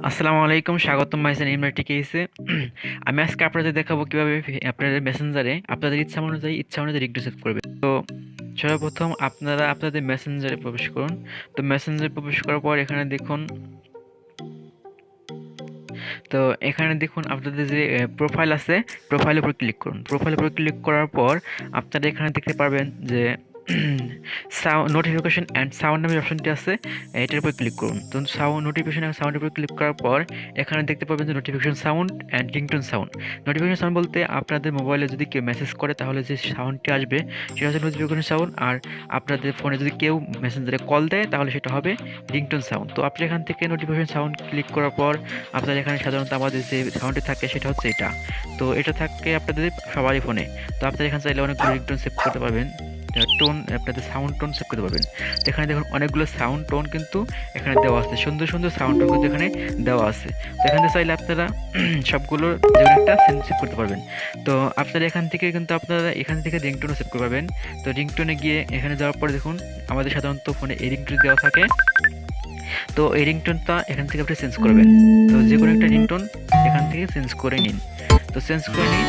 আসসালামু আলাইকুম, স্বাগতম ভাইজান ইমরান কেসে। আমি আজকে আপনাদের দেখাবো কিভাবে আপনাদের মেসেঞ্জারে আপনাদের ইচ্ছা অনুযায়ী রিং সেভ করবে। তো সর্বপ্রথম আপনারা আপনাদের মেসেঞ্জারে প্রবেশ করুন। তো মেসেঞ্জারে প্রবেশ করার পর এখানে দেখুন আপনাদের যে প্রোফাইল আছে, প্রোফাইলের উপর ক্লিক করুন। প্রোফাইলের উপর ক্লিক করার পর আপনারা এখানে দেখতে পারবেন যে নোটিফিকেশন অ্যান্ড সাউন্ড নামের অপশনটি আছে, এটার উপর ক্লিক করুন। তো নোটিফিকেশন অ্যান্ড সাউন্ডের উপর ক্লিক করার পর এখানে দেখতে পাবেন যে notification sound and ringtone sound. Notification sound বলতে আপনাদের মোবাইলে যদি কেউ মেসেজ করে তাহলে যে সাউন্ডটি আসবে সেটা হচ্ছে নোটিফিকেশন সাউন্ড, আর আপনাদের ফোনে যদি কেউ মেসেঞ্জারে কল দেয় তাহলে সেটা হবে রিংটোন সাউন্ড। তো আপনি এখান থেকে নোটিফিকেশন সাউন্ড ক্লিক করার পর আপনার এখানে সাধারণত আমাদের যে সাউন্ডটি থাকে সেটা হচ্ছে এটা। তো এটা থাকে আপনাদের সবারই ফোনে। তো আপনারা এখানে চাইলে অনেকগুলো রিংটোন সেভ করতে পারবেন, টোন আপনাদের সাউন্ড টোন সেভ করতে পারবেন। তো এখানে দেখুন অনেকগুলো সাউন্ড টোন কিন্তু এখানে দেওয়া আছে, সুন্দর সুন্দর সাউন্ড টোন কিন্তু এখানে দেওয়া আছে। তো এখানে চাইলে আপনারা সবগুলোর যে কোনো একটা সেভ করতে পারবেন। তো আপনারা এখান থেকে রিংটোনও সেভ করতে পারবেন। তো রিংটোনে গিয়ে এখানে যাওয়ার পরে দেখুন আমাদের সাধারণত ফোনে এই রিংটোন দেওয়া থাকে। তো এই রিংটোনটা এখান থেকে আপনি চেঞ্জ করবেন। তো যে কোনো একটা রিংটোন এখান থেকে চেঞ্জ করে নিন। তো চেঞ্জ করে নিন,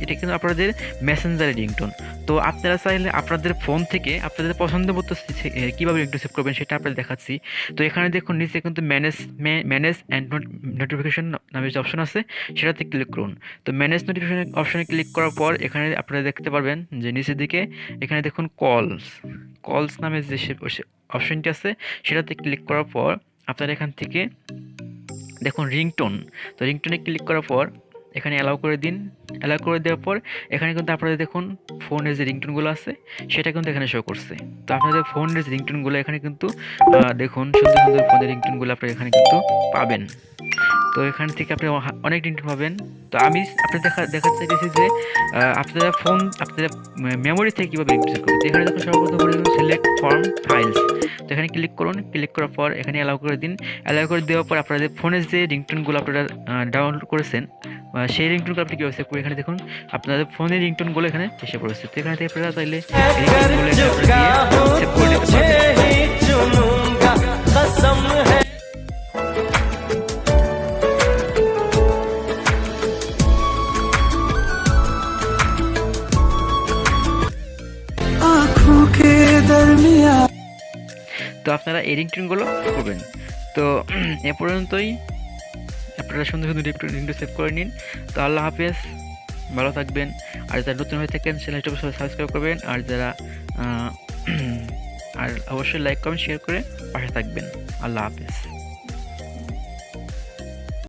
এটা কিন্তু আপনাদের মেসেঞ্জারের রিংটোন। তো আপনারা চাইলে আপনাদের ফোন থেকে আপনাদের পছন্দ মতো কীভাবে রিংটোন সেভ করবেন সেটা আপনাদের দেখাচ্ছি। তো এখানে দেখুন নিচে কিন্তু ম্যানেজ অ্যান্ড নোটিফিকেশন নামে যে অপশন আছে সেটাতে ক্লিক করুন। তো ম্যানেজ নোটিফিকেশন অপশনে ক্লিক করার পর এখানে আপনারা দেখতে পারবেন যে নিচের দিকে এখানে দেখুন কলস নামে যে অপশনটি আছে সেটাতে ক্লিক করার পর আপনারা এখান থেকে দেখুন রিংটোন। তো রিংটোনে ক্লিক করার পর এখানে অ্যালাউ করে দিন। অ্যালাউ করে দেওয়ার পর এখানে কিন্তু আপনাদের দেখুন ফোনের যে রিংটোনগুলো আছে সেটা কিন্তু এখানে শো করছে। তো আপনাদের ফোনের যে রিংটোনগুলো এখানে কিন্তু দেখুন সুন্দর সুন্দর ফোনের রিংটোনগুলো আপনারা এখানে কিন্তু পাবেন। তো এখান থেকে আপনি অনেক রিংটোন পাবেন। তো আমি আপনাদের দেখাতে চাইতেছি যে আপনারা মেমোরি থেকে কীভাবে রিংটোন সেভ করবেন। তো এখানে দেখুন সর্বপ্রথম করে দেখুন সিলেক্ট ফর্ম ফাইলস। তো এখানে ক্লিক করুন। ক্লিক করার পর এখানে অ্যালাউ করে দিন। অ্যালাউ করে দেওয়ার পর আপনাদের ফোনের যে রিংটোনগুলো আপনারা ডাউনলোড করেছেন সেই রিংটোনগুলো আপনি কীভাবে সেভ করবেন এখানে দেখুন আপনাদের ফোনের রিংটোনগুলো এখানে এসে পড়েছে। তো এখানে থেকে আপনারা চাইলে রিংটোনগুলো সেভ করে নিতে পারবেন। তো আপনারা এই রিংটোনগুলো করবেন। তো এ পর্যন্তই, আপনারা সুন্দর সুন্দর রিংটোন সেভ করে নিন। তো আল্লাহ হাফেজ, ভালো থাকবেন। আর যারা নতুন হয়ে থাকেন চ্যানেলটা অবশ্যই সাবস্ক্রাইব করবেন, আর যারা আর অবশ্যই লাইক কমেন্ট শেয়ার করে পাশে থাকবেন। আল্লাহ হাফেজ।